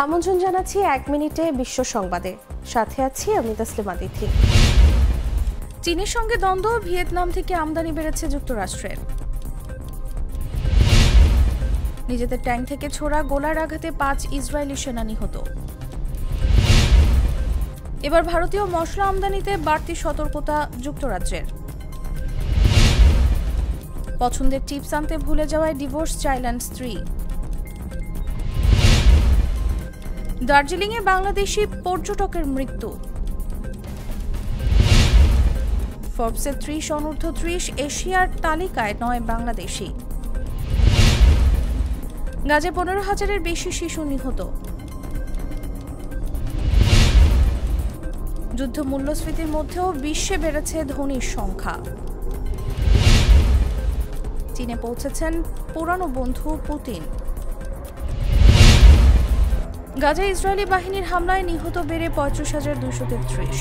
আমন্ত্রণ জানাচ্ছি ১ মিনিটে বিশ্ব সংবাদে, সাথে আছি আমি তাসলিমা তিথি। চীনের সঙ্গে দ্বন্দ্ব, ভিয়েতনাম থেকে আমদানি বেড়েছে যুক্তরাষ্ট্রের। নিজেদের ট্যাঙ্ক থেকে ছোড়া গোলার আঘাতে ৫ ইসরায়েলি সেনা নিহত। এবার ভারতীয় মশলা আমদানিতে বাড়তি সতর্কতা যুক্তরাজ্যের। পছন্দের টিপস আনতে ভুলে যাওয়ায় ডিভোর্স চাইলেন স্ত্রী। দার্জিলিংয়ে বাংলাদেশি পর্যটকের মৃত্যু। ফোর্বসের ৩০ অনূর্ধ্ব ৩০ এশিয়ার তালিকায় ৯ বাংলাদেশি। গাজে ১৫,০০০-এর বেশি শিশু নিহত। যুদ্ধ মূল্যস্ফীতির মধ্যেও বিশ্বে বেড়েছে ধনীর সংখ্যা। চীনে পৌঁছেছেন পুরানো বন্ধু পুতিন। গাজা ইসরায়েলি বাহিনীর হামলায় নিহত বেড়ে ৩৫,২৩৩।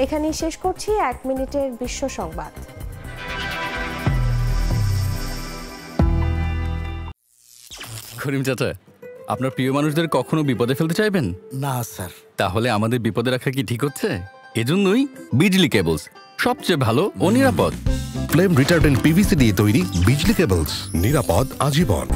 এখানেই শেষ করছি ১ মিনিটের বিশ্ব সংবাদ। করিম চাচা, আপনার প্রিয় মানুষদের কখনো বিপদে ফেলতে চাইবেন না স্যার। তাহলে আমাদের বিপদে রাখা কি ঠিক হচ্ছে? এজন্যই বিজলি কেবলস সবচেয়ে ভালো ও নিরাপদ। ফ্লেম রিটার্ডেন্ট পিভিসি দিয়ে তৈরি বিজলি কেবলস, নিরাপদ আজীবন।